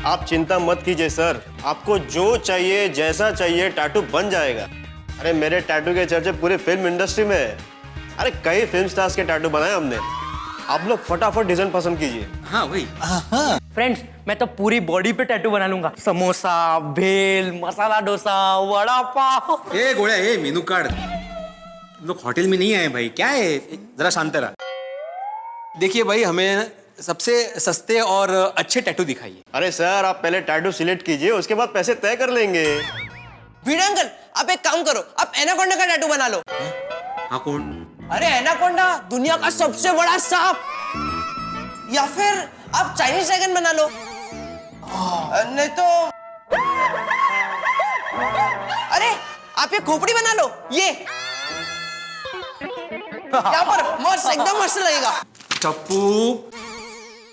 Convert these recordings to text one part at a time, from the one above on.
आप चिंता मत कीजिए सर, आपको जो चाहिए जैसा चाहिए टैटू बन जाएगा। अरे मेरे टैटू के चर्चे पूरी फिल्म इंडस्ट्री में है। अरे कई फिल्म स्टार्स के टैटू बनाए हमने। आप लोग फटाफट डिजाइन पसंद कीजिए। हाँ वही। फ्रेंड्स, मैं तो पूरी बॉडी पे टैटू बना लूंगा। समोसा, भेल, मसाला डोसा, वड़ा पाव। ए गोड़ा, ए मेनू कार्ड। तुम लोग होटल में नहीं आए भाई, क्या है? जरा शांत रहा। देखिए भाई, हमें सबसे सस्ते और अच्छे टैटू दिखाइए। अरे सर, आप पहले टैटू सिलेक्ट कीजिए, उसके बाद पैसे तय कर लेंगे। भिड़े अंकल, आप एक काम करो, आप एनाकोंडा का टैटू बना लो। हाँ कौन? अरे एनाकोंडा दुनिया का सबसे बड़ा सांप। या फिर आप चाइनीज ड्रैगन बना लो। नहीं तो अरे आप ये खोपड़ी बना लो, ये यहाँ पर मस्त, एकदम मस्त लगेगा। टप्पू,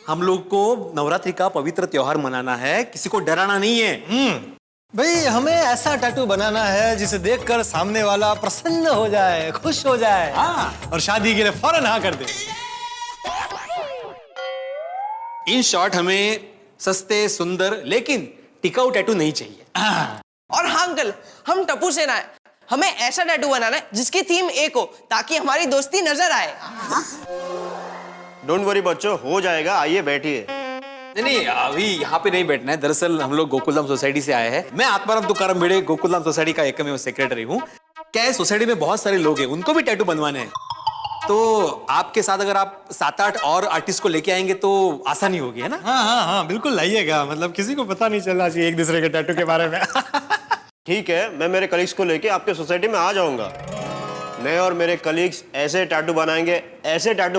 हम लोग को नवरात्रि का पवित्र त्योहार मनाना है, किसी को डराना नहीं है। भाई हमें ऐसा टैटू बनाना है जिसे देखकर सामने वाला प्रसन्न हो जाए, खुश हो जाए। और शादी के लिए फौरन हाँ कर दे। इन शॉर्ट, हमें सस्ते, सुंदर लेकिन टिकाऊ टैटू नहीं चाहिए। और हाँ अंकल, हम टप्पू सेना है, हमें ऐसा टैटू बनाना है जिसकी थीम एक हो, ताकि हमारी दोस्ती नजर आए। डोंट वरी बच्चों, हो जाएगा। आइए बैठिए। नहीं, अभी यहाँ पे नहीं बैठना है। दरअसल हम लोग गोकुलधाम सोसाइटी से आए हैं। मैं आत्माराम तुकाराम भिड़े गोकुलधाम सोसाइटी का एकमेव सेक्रेटरी हूँ। क्या है, सोसाइटी में बहुत सारे लोग हैं, उनको भी टैटू बनवाने हैं। तो आपके साथ अगर आप 7-8 और आर्टिस्ट को लेके आएंगे तो आसानी होगी, है ना? हाँ हाँ हाँ, बिल्कुल लाइएगा। मतलब किसी को पता नहीं चलना चाहिए एक दूसरे के टैटू के बारे में। ठीक है, मैं मेरे कलीग्स को लेके आपके सोसाइटी में आ जाऊंगा। मैं और मेरे कलीग्स ऐसे टैटू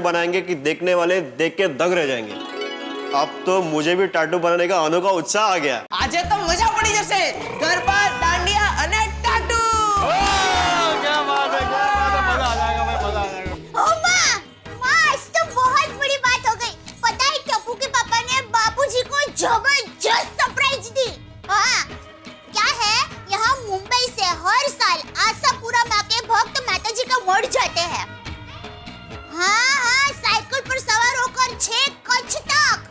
बनाएंगे कि देखने वाले देख के दंग रह जाएंगे। अब तो मुझे भी टैटू बनाने का अनोखा उत्साह आ गया। आज तो मजा पड़ी जैसे गरबा, डांडिया और टैटू। क्या बात है, मजा आ जाएगा भाई, मजा आ जाएगा। ओ माँ, आज तो बहुत बड़ी बात हो गई। पता है, टप्पू के पापा ने बापूजी को जबरदस्त सरप्राइज दी। हाँ, क्या है, यहाँ मुंबई से हर साल आशापुरा माँ के भक्त माताजी का मठ जाते हैं। हाँ, साइकिल पर सवार होकर 6 कच्छ तक।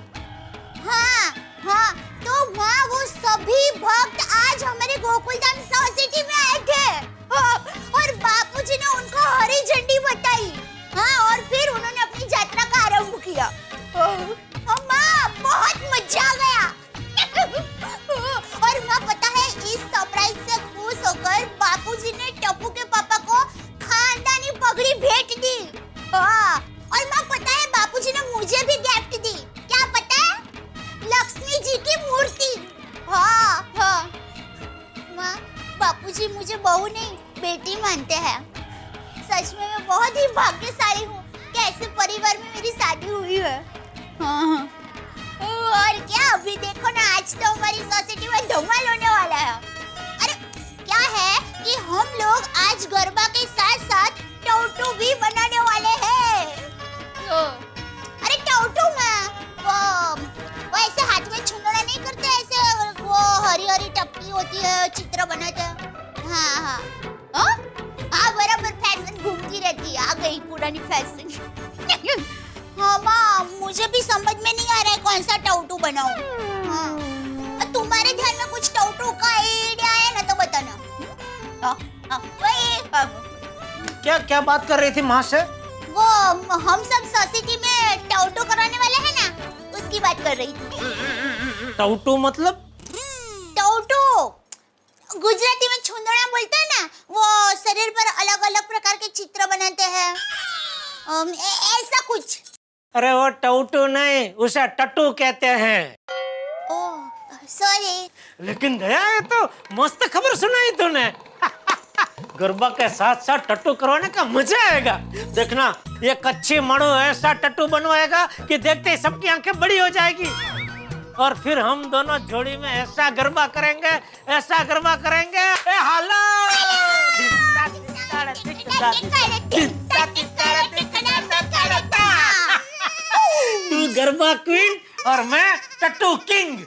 हाँ, तो वहाँ वो सभी भक्त आज हमारे गोकुलधाम सोसाइटी में आए थे। और बापूजी ने उनको हरी झंडी बताई। हाँ, और फिर उन्होंने अपनी यात्रा का आरंभ किया। माँ, बहुत मजा आ गया। और माँ, पता है, इस सरप्राइज से खुश होकर बापूजी ने टप्पू के पापा को खानदानी पगड़ी भेंट दी। और माँ, पता है, बापूजी ने मुझे भी गिफ्ट दी। क्या पता है? लक्ष्मी जी की मूर्ति। हाँ। माँ, बापूजी मुझे बहू नहीं, बेटी मानते हैं। सच में मैं बहुत ही भाग्यशाली हूँ कि ऐसे परिवार में मेरी शादी हुई है। हाँ। और क्या, अभी देखो ना, आज तो हमारी सोसाइटी में धमाल होने वाला है। अरे क्या है कि हम लोग आज गरबा के साथ साथ टैटू भी बनाने वाले हैं। अरे टैटू में वो ऐसे हाथ में छुंदड़ा नहीं करते, ऐसे वो हरी हरी टपकी होती है, चित्र बनाते हैं। हाँ, बराबर फैशन घूमती रहती है। आ गई पुरानी फैशन। हाँ माँ, मुझे भी समझ में नहीं आ रहा है कौन सा टैटू बनाऊं। हाँ, तुम्हारे ध्यान में कुछ टैटू का आइडिया है ना तो बताना। क्या क्या बात कर रही थी माँ से? वो हम सब सोसाइटी में टैटू कराने वाले हैं ना, उसकी बात कर रही थी। टैटू मतलब? टैटू गुजराती में छुंदड़ा बोलते हैं ना, वो शरीर पर अलग अलग प्रकार के चित्र बनाते हैं। ऐसा कुछ। अरे वो टैटू नहीं, उसे टट्टू कहते हैं। Oh sorry. लेकिन दया, ये तो मस्त खबर सुनाई तूने। गरबा के साथ साथ टट्टू करवाने का मजा आएगा। देखना, ये कच्ची मड़ो ऐसा टट्टू बनवाएगा कि देखते ही सबकी आंखें बड़ी हो जाएगी। और फिर हम दोनों जोड़ी में ऐसा गरबा करेंगे, ऐसा गरबा करेंगे। ए हालो! तू गरबा क्वीन और मैं टट्टू किंग।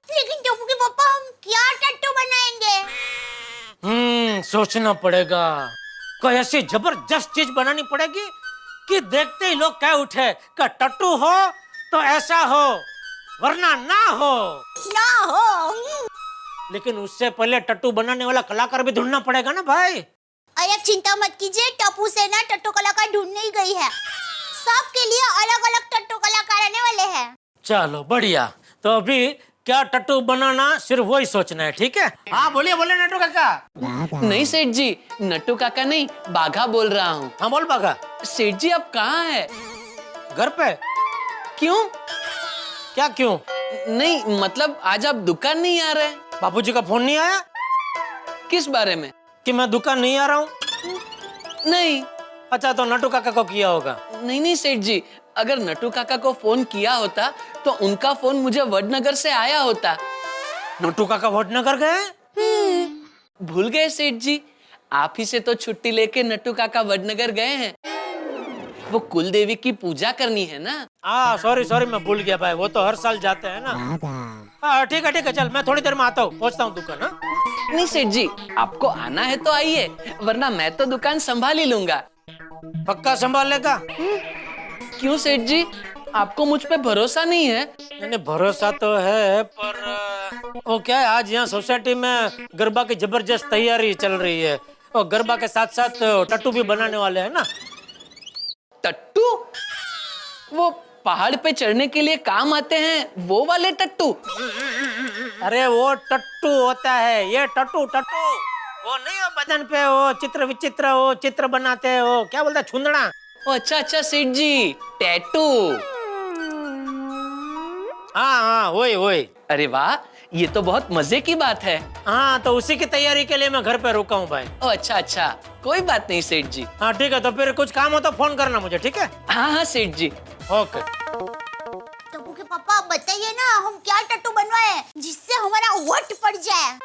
लेकिन टप्पू के पापा, हम क्या टट्टू बनाएंगे? सोचना पड़ेगा। कोई ऐसी जबरदस्त चीज बनानी पड़ेगी कि देखते ही लोग कह उठे कि टट्टू हो तो ऐसा हो, वरना ना हो। ना हो। लेकिन उससे पहले टट्टू बनाने वाला कलाकार भी ढूंढना पड़ेगा ना भाई। अरे अब चिंता मत कीजिए, टप्पू से ना टट्टू कलाकार ढूंढने ही गई है। सबके लिए अलग अलग टट्टू कलाकार आने वाले हैं। चलो बढ़िया। तो अभी क्या टट्टू बनाना सिर्फ वही सोचना है, ठीक है? हाँ बोलिए बोलिए नट्टू काका। नहीं सेठ जी, नट्टू काका नहीं, बाघा बोल रहा हूँ। हाँ बोल बागा। सेठ जी आप कहाँ है? घर पे? क्यों? क्या क्यों? नहीं मतलब आज आप दुकान नहीं आ रहे? बापूजी का फोन नहीं आया किस बारे में? कि मैं दुकान नहीं आ रहा हूँ? नहीं अच्छा तो नट्टू काका को किया होगा। नहीं सेठ जी, अगर नट्टू काका को फोन किया होता तो उनका फोन मुझे वडनगर से आया होता। नट्टू काका वडनगर गए? भूल गए सेठ जी, आप ही से तो छुट्टी लेके नट्टू काका वडनगर गए हैं। वो कुल देवी की पूजा करनी है ना। सॉरी सॉरी मैं भूल गया भाई, वो तो हर साल जाते हैं ना। ठीक है चल मैं थोड़ी देर में आता हूँ, पहुँचता हूँ दुकान। हाँ नहीं सेठ जी, आपको आना है तो आइए, वरना मैं तो दुकान संभाल ही लूंगा। पक्का संभाल लेगा? क्यों सेठ जी, आपको मुझ पे भरोसा नहीं है? नहीं भरोसा तो है, पर वो क्या है, आज यहाँ सोसाइटी में गरबा की जबरदस्त तैयारी चल रही है और गरबा के साथ साथ टट्टू भी बनाने वाले हैं ना। टट्टू? वो पहाड़ पे चढ़ने के लिए काम आते हैं, वो वाले टट्टू? अरे वो टट्टू होता है, ये टट्टू टट्टू वो नहीं हो बदन पे वो चित्र विचित्र वो चित्र बनाते हैं, वो क्या बोलते हैं, छुंदड़ा। ओ अच्छा सेठ जी, टैटू। हाँ वही। अरे वाह, ये तो बहुत मजे की बात है। हाँ तो उसी की तैयारी के लिए मैं घर पे रुका हूँ भाई। ओ अच्छा, कोई बात नहीं सेठ जी। हाँ ठीक है, तो फिर कुछ काम हो तो फोन करना मुझे, ठीक है? हाँ सेठ जी। ओके। टप्पू के पापा आप बताइए ना, हम क्या टट्टू बनवाए जिससे हमारा वट पड़ जाए?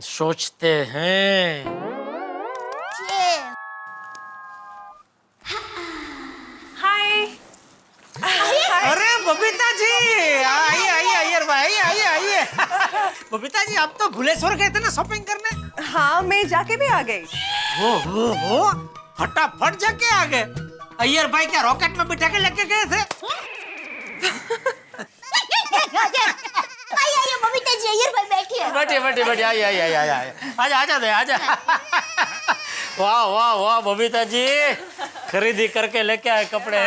सोचते हैं। हाय। अरे बबीता जी आइए। बबीता जी आप तो भुलेश्वर गए थे ना शॉपिंग करने? हाँ मैं जाके भी आ गई। वो फटाफट जाके आ गए। अय्यर भाई क्या रॉकेट में बिठा के लेके गए थे? आइए बबीता जी, अय्यर भाई बैठिए। बैठिए आइए आजा। वाह बबीता जी, खरीदी करके लेके आए कपड़े।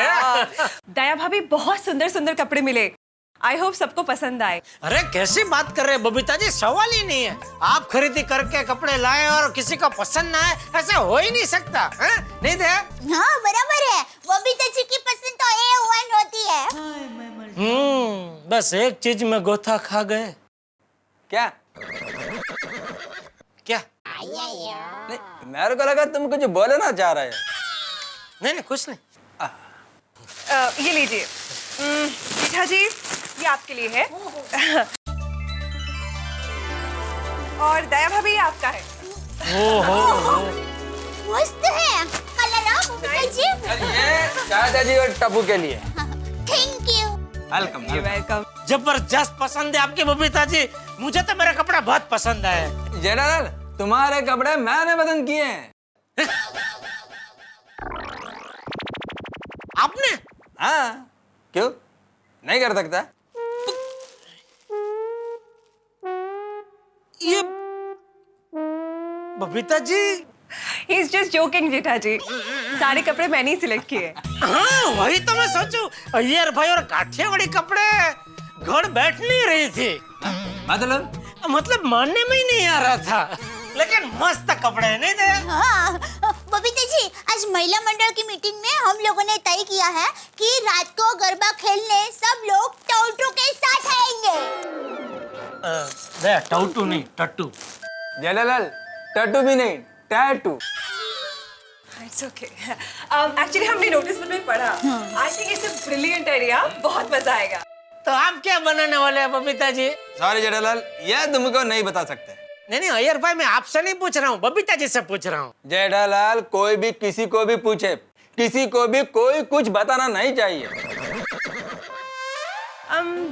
दया भाभी बहुत सुंदर सुंदर कपड़े मिले। आई होप सबको पसंद आए। अरे कैसी बात कर रहे हैं बबीता जी, सवाल ही नहीं है। आप खरीदी करके कपड़े लाए और किसी को पसंद ना आए, ऐसा हो ही नहीं सकता है? नहीं दे? हाँ बराबर है, बबीता जी की पसंद तो A1 होती है। बस एक चीज में गोथा खा गए। क्या? नहीं, मेरे को लगा तुम कुछ बोलना चाह रहे हो। नहीं कुछ नहीं। ये लीजिए। जीठा जी, ये आपके लिए है। और दया भाभी ये आपका है। मस्त है कलर। बबीता जी ये चाचा जी और टप्पू के लिए। Thank you. वेलकम। वेलकम। जबरदस्त पसंद है आपकी बबीता जी, मुझे तो मेरा कपड़ा बहुत पसंद है। जेठालाल, तुम्हारे कपड़े मैंने पसंद किए हैं। आपने? हाँ, क्यों नहीं कर सकता? ये Babita ji. He is just joking जीठा जी, सारे कपड़े मैंने ही सिलेक्ट किए। हाँ वही तो मैं सोचूं, अय्यर भाई और काठियावाड़ी कपड़े घर बैठ नहीं रही थी। मतलब मानने में ही नहीं आ रहा था, लेकिन मस्त कपड़े नहीं थे। हाँ बबीता जी, आज महिला मंडल की मीटिंग में हम लोगों ने तय किया है कि रात को गरबा खेलने सब लोग टोटू के साथ आएंगे। टोटू नहीं टट्टू। जेठालाल, टट्टू भी नहीं, टैटू। It's okay. एक्चुअली हमने नोटिस बोर्ड में पढ़ा। I think it's a brilliant idea, बहुत मजा आएगा। तो आप क्या बनाने वाले हैं बबीता जी? सॉरी जेठालाल, यह तुमको नहीं बता सकते। नहीं अय्यर भाई, मैं आपसे नहीं पूछ रहा हूँ, बबीता जी से पूछ रहा हूँ। जेठालाल, कोई भी किसी को भी पूछे, किसी को भी कोई कुछ बताना नहीं चाहिए।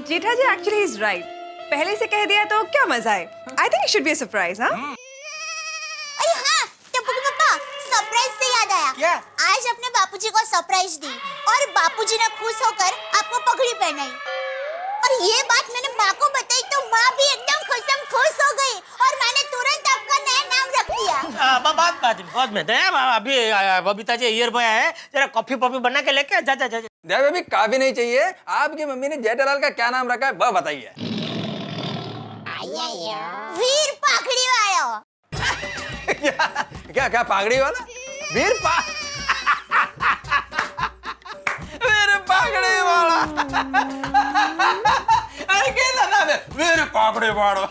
जीठा जी एक्चुअली इज राइट, पहले से कह दिया तो क्या मजा है। I think it should be a surprise. हाँ अरे हाँ टप्पू के पापा, सरप्राइज से याद आया। क्या? आज अपने बापूजी को सरप्राइज दी और बापूजी ने खुश होकर आपको पगड़ी पहनाई। ये बात मैंने माँ को बताई तो माँ भी एकदम खुश हो गई और मैंने तुरंत आपका नया नाम रख दिया। बाद में अभी बबीता जी ईयर बॉय है, जरा कॉफी पॉफी बना के लेके जा। देखो अभी काफी नहीं चाहिए। आपकी मम्मी ने जेठालाल का क्या नाम रखा है वह बताइए। वीर पाखड़ी वाला। क्या पागड़ी वाला? वीर पागड़ी वाला। अरे कैसा नाम है? वीर पागड़ी वाला।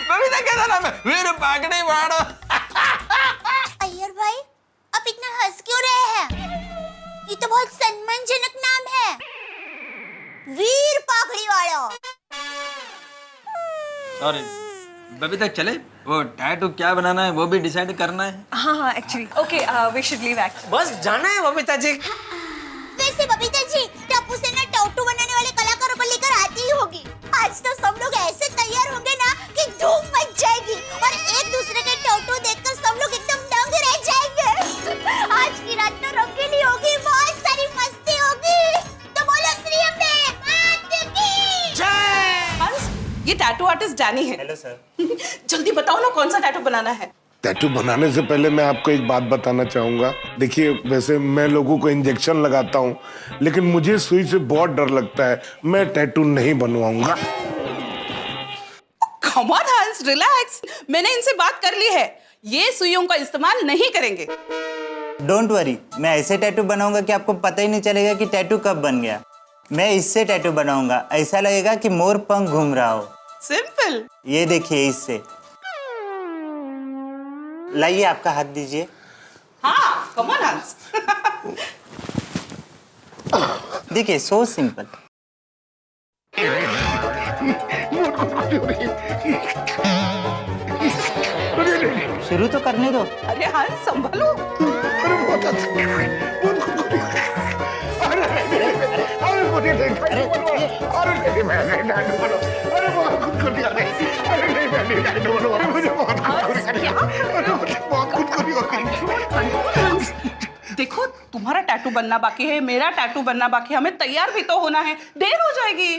बबीता कैसा नाम है? वीर पागड़ी वाला। अय्यर भाई, आप इतना हंस क्यों रहे हैं? ये तो बहुत सम्मानजनक नाम है, वीर पाखड़ी वाला। सॉरी बबीता, चले वो टैटू क्या बनाना है वो भी डिसाइड करना है। हाँ actually okay we should leave actually. बस जाना है बबीता जी। वैसे बबीता जी टप्पू से ना टैटू बनाने वाले कलाकारों को लेकर आती ही होगी। आज तो सब लोग ऐसे तैयार होंगे ना कि धूम मच जाएगी और एक दूसरे के टैटू देखकर सब लोग एकदम दंग रह जाएंगे। आज की रात तो रंगीली होगी, बहुत सारी मस्ती होगी। तो बोलो श्री अम्बे माता की जय। हंस, ये टैटू आर्टिस्ट डैनी है। Hello sir. जल्दी बताओ ना कौन सा टैटू बनाना है। टैटू बनाने से पहले मैं आपको एक बात बताना चाहूँगा। देखिए, वैसे मैं लोगों को इंजेक्शन लगाता हूँ, लेकिन मुझे सुई से बहुत डर लगता है। मैं टैटू नहीं बनवाऊंगा। कम ऑन हंस, रिलैक्स। मैंने इनसे बात कर ली है, ये सुइयों का इस्तेमाल नहीं करेंगे। डोंट वरी, मैं ऐसे टैटू बनाऊंगा कि आपको पता ही नहीं चलेगा कि टैटू कब बन गया। मैं इससे टैटू बनाऊंगा, ऐसा लगेगा कि मोर पंख घूम रहा हो। सिंपल। ये देखिए, इससे। लाइए, आपका हाथ दीजिए। हाँ, कम ऑन हंस। देखिए, सो सिंपल। शुरू तो करने दो। अरे हंस, संभलो। देखो, तुम्हारा टैटू बनना बाकी है, मेरा टैटू बनना बाकी है, हमें तैयार भी तो होना है, देर हो जाएगी।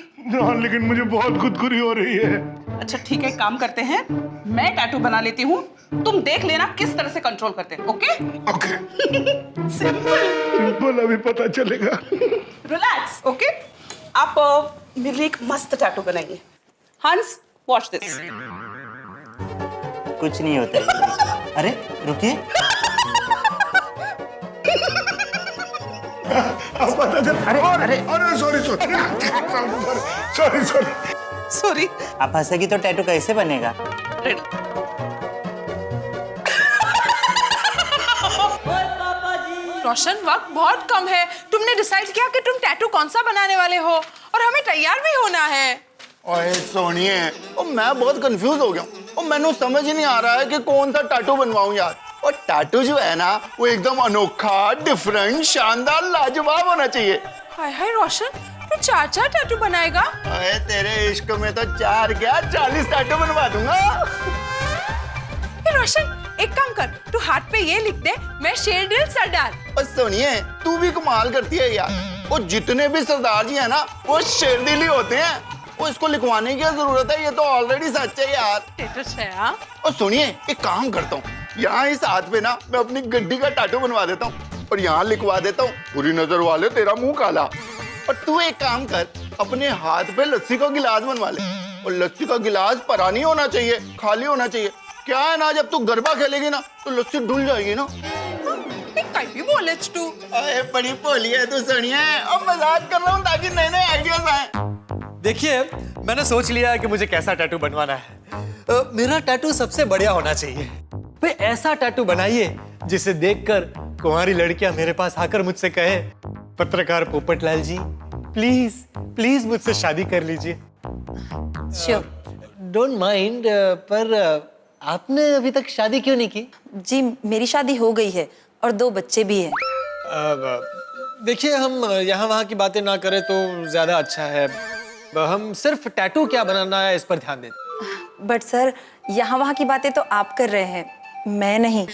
लेकिन मुझे बहुत खुदकुरी हो रही है। अच्छा ठीक है, काम करते हैं, मैं टैटू बना लेती हूँ, तुम देख लेना किस तरह से कंट्रोल करते हैं। Okay okay. सिंपल अभी पता चलेगा। रिलैक्स। ओके, आप मेरे लिए एक मस्त टैटू बनाइए। हंस, वॉच दिस। कुछ नहीं होता है। अरे रुकिए, पता चल। अरे सॉरी। आप हंसेगी तो टैटू कैसे बनेगा? रोशन, वक्त बहुत कम है, तुमने डिसाइड किया कि तुम टैटू कौन सा बनाने वाले हो और हमें तैयार भी होना है। ओए सोनिए, मैं बहुत कंफ्यूज हो गया हूँ और मैंने समझ ही नहीं आ रहा है कि कौन सा टैटू बनवाऊं यार। और टैटू जो है ना वो एकदम अनोखा, डिफरेंट, शानदार, लाजवाब होना चाहिए। हाय हाय रोशन, तू 4 टैटू बनाएगा? अरे तेरे इश्क में तो 4 क्या 40 टैटू बनवा दूंगा। रोशन, एक काम कर, तू हाथ पे ये लिख दे, मैं शेरदिल सरदार। और सुनिए, तू भी कमाल करती है यार। वो जितने भी सरदार जी है ना वो शेरदिल ही होते हैं। वो इसको लिखवाने की क्या जरूरत है, ये तो ऑलरेडी सच है यार। और सुनिए, एक काम करता हूँ, यहाँ इस हाथ पे ना मैं अपनी गड्डी का टैटू बनवा देता हूँ और यहाँ लिखवा देता हूँ, बुरी नजर वाले तेरा मुंह काला। और तू एक काम कर, अपने हाथ पे लस्सी का गिलास बनवा ले और लस्सी का गिलास परा नहीं होना चाहिए, खाली होना चाहिए। क्या है ना, जब तू गरबा खेलेगी ना तो लस्सी डुल जाएगी ना। बोले तू बड़ी भोली है तू सुनिए, और मजाक कर रहा हूँ ताकि नए नए आइडियाज आए। देखिए, मैंने सोच लिया है कि मुझे कैसा टैटू बनवाना है। मेरा टैटू सबसे बढ़िया होना चाहिए। भाई ऐसा टैटू बनाइए जिसे देखकर कुंवारी लड़कियां मेरे पास आकर मुझसे कहे, पत्रकार पोपटलाल जी प्लीज प्लीज मुझसे शादी कर लीजिए। डोंट माइंड, पर आपने अभी तक शादी क्यों नहीं की? जी मेरी शादी हो गई है और 2 बच्चे भी हैं। देखिए, हम यहाँ वहाँ की बातें ना करें तो ज्यादा अच्छा है। हम सिर्फ टैटू क्या बनाना है इस पर ध्यान दें। बट सर, यहाँ वहाँ की बातें तो आप कर रहे हैं, मैं नहीं।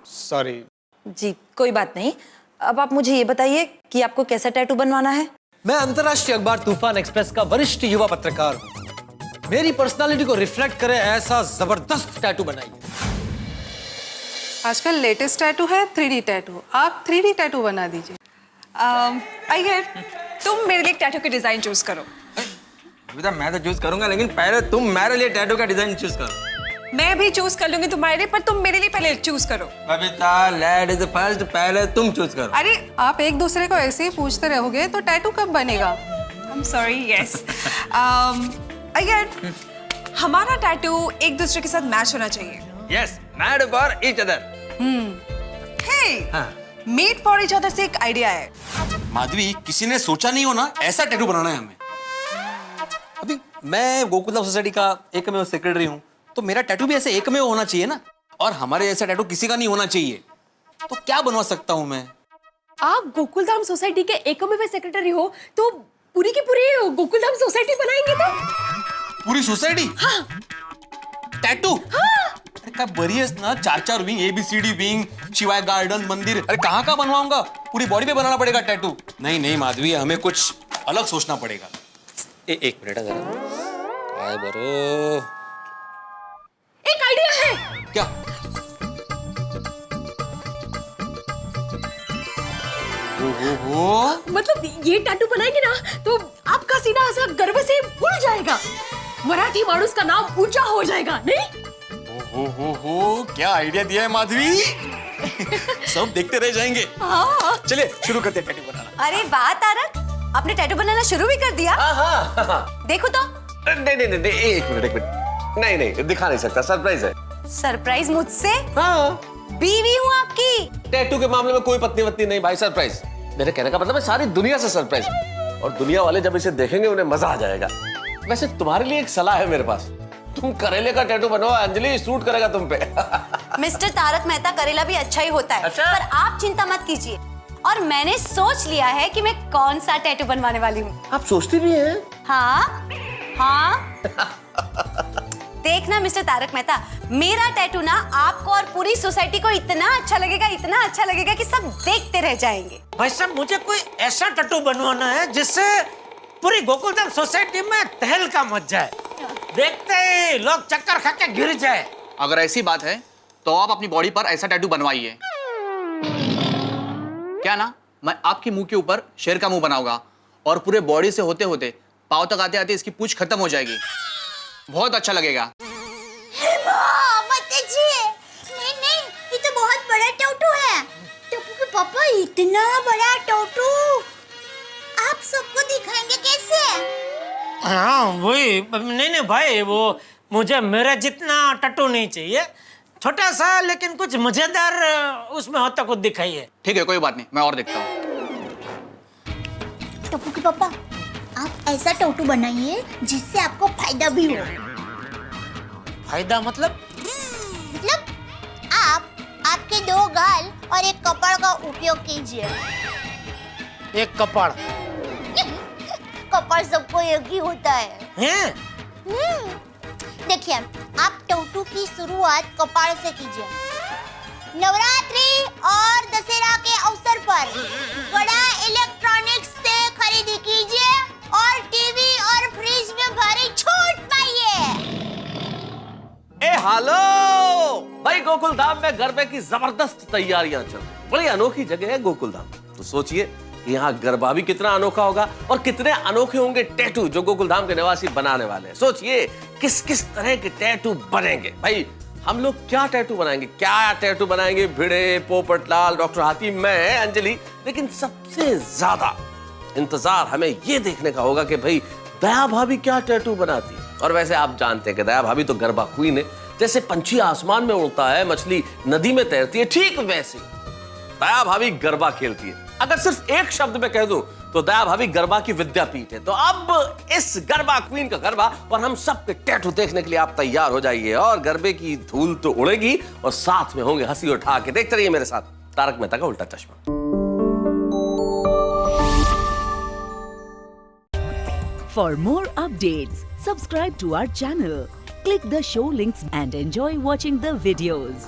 सॉरी। जी कोई बात नहीं। अब आप मुझे ये बताइए कि आपको कैसा टैटू बनवाना है? मैं अंतर्राष्ट्रीय अखबार तूफान एक्सप्रेस का वरिष्ठ युवा पत्रकार हूँ। मेरी पर्सनालिटी को रिफ्लेक्ट करे ऐसा जबरदस्त टैटू बनाइए। आजकल लेटेस्ट टैटू है 3D टैटू। आप 3D टैटू बना दीजिए। आइए, तुम मेरे लिए एक टैटू की डिजाइन चूज करो। बबीता मैं तो चूज करूंगा, लेकिन पहले तुम मेरे लिए टैटू का डिजाइन चूज करो। मैं भी चूज कर लूंगी तुम्हारे लिए, पर तुम मेरे लिए पहले चूज करो। बबीता लेडीज फर्स्ट, पहले तुम चूज करो। अरे आप एक दूसरे को ऐसे ही पूछते रहोगे तो टैटू कब बनेगा? I'm sorry, yes. अय्यर, हमारा टैटू एक दूसरे के साथ मैच होना चाहिए। Yes, made for each other. Hey, made for each other से एक आइडिया है। माधवी, किसी ने सोचा नहीं हो ना ऐसा टैटू बनाना है हमें। अभी मैं गोकुलधाम सोसाइटी का एकमेव सेक्रेटरी हूँ, तो मेरा टैटू भी ऐसे एकमेव होना चाहिए ना, और हमारे जैसा टैटू किसी का नहीं होना चाहिए। तो क्या बनवा सकता हूँ मैं? आप गोकुलधाम सोसाइटी के एकमेव सेक्रेटरी हो, तो पूरी की पूरी गोकुलधाम सोसाइटी बनाएंगे तो? पूरी सोसाइटी? हाँ। टैटू? हाँ। अरे क्या बड़ी है ना, 4 विंग, ABCD विंग, शिवाय गार्डन, मंदिर। अरे कहाँ का बनवाऊंगा? पूरी बॉडी पे बनाना पड़ेगा टैटू। नहीं माधवी, हमें कुछ अलग सोचना पड़ेगा। एक मिनट जरा बरो। एक आइडिया है। क्या? मतलब ये टैटू बनाएंगे ना तो आपका सीना ऐसा गर्व से फूल जाएगा, मराठी माणूस का नाम ऊंचा हो जाएगा, नहीं? हो क्या आइडिया दिया है माधवी। सब देखते रह जाएंगे। हाँ। चलिए शुरू करते हैं टैटू बनाना। अरे वाह तारक, आपने टैटू बनाना शुरू भी कर दिया? हाँ। देखो तो। नहीं, एक मिनट। नहीं, दिखा नहीं सकता, सरप्राइज है। सरप्राइज मुझसे? हाँ। बीवी हूँ आपकी। टैटू के मामले में कोई पत्नी वत्नी नहीं भाई, सरप्राइज। मेरे कहने का मतलब है सारी दुनिया से सरप्राइज, और दुनिया वाले जब इसे देखेंगे उन्हें मजा आ जाएगा। वैसे तुम्हारे लिए एक सलाह है मेरे पास, तुम करेले का टैटू बनवाओ, अंजलि सूट करेगा तुम पे। मिस्टर तारक मेहता, करेला भी अच्छा ही होता है। अच्छा? पर आप चिंता मत कीजिए, और मैंने सोच लिया है कि मैं कौन सा टैटू बनवाने वाली हूँ। आप सोचती भी हैं? हाँ। देखना मिस्टर तारक मेहता, मेरा टैटू ना आपको और पूरी सोसाइटी को इतना अच्छा लगेगा कि सब देखते रह जाएंगे। भाई साहब, मुझे कोई ऐसा टैटू बनवाना है जिससे पूरी गोकुलधाम सोसाइटी में तहलका मच जाए, देखते ही लोग चक्कर खा के गिर जाए। अगर ऐसी बात है तो आप अपनी बॉडी पर ऐसा टैटू बनवाइए। क्या ना, मैं आपके मुंह के ऊपर शेर का मुंह बनाऊंगा, और पूरे बॉडी से होते होते पाँव तक आते आते इसकी पूंछ खत्म हो जाएगी। बहुत अच्छा लगेगा। नहीं, ये तो बहुत बड़ा टैटू है। टप्पू के पापा, इतना बड़ा टैटू आप सबको दिखाएंगे कैसे? हाँ वही, नहीं भाई, वो मुझे मेरे जितना टैटू नहीं चाहिए, छोटा सा लेकिन कुछ मजेदार उसमें होता कुछ दिखाइए। ठीक है, कोई बात नहीं, मैं और देखता हूँ। टप्पू के पापा, आप ऐसा टैटू बनाइए जिससे आपको फायदा भी हो। फायदा मतलब आपके 2 गाल और एक कपाड़ का उपयोग कीजिए। एक कपाड़? कपाड़ सबको एक ही होता है। हैं? देखिए, आप टैटू की शुरुआत कपाड़ से कीजिए। नवरात्रि और दशहरा के अवसर पर बड़ा इलेक्ट्रॉनिक्स से खरीदी कीजिए और टीवी और फ्रिज में भारी छूट पाइए। हेलो भाई, गोकुलधाम में गरबे की जबरदस्त तैयारियां चल रही। बड़ी अनोखी जगह है गोकुलधाम, तो सोचिए यहाँ गरबा भी कितना अनोखा होगा, और कितने अनोखे होंगे टैटू जो गोकुलधाम के निवासी बनाने वाले हैं। सोचिए किस किस तरह के टैटू बनेंगे। भाई हम लोग क्या टैटू बनाएंगे? भिड़े, पोपटलाल, डॉक्टर हाथी, मैं, अंजलि। लेकिन सबसे ज्यादा इंतजार हमें ये देखने का होगा कि भाई दया भाभी क्या टैटू बनाती है। और वैसे आप जानते हैं कि दया भाभी तो गरबा क्वीन है। जैसे पंछी आसमान में उड़ता है, मछली नदी में तैरती है, ठीक वैसे दया भाभी गरबा खेलती है। अगर सिर्फ एक शब्द में कह दूं तो दया भाभी गरबा की विद्यापीठ है। तो अब इस गरबा क्वीन का गरबा और हम सब के टैटू देखने के लिए आप तैयार हो जाइए, और गरबे की धूल तो उड़ेगी और साथ में होंगे हंसी उठा के। देखते रहिए मेरे साथ तारक मेहता का उल्टा चश्मा। For more updates, subscribe to our channel, click the show links and enjoy watching the videos.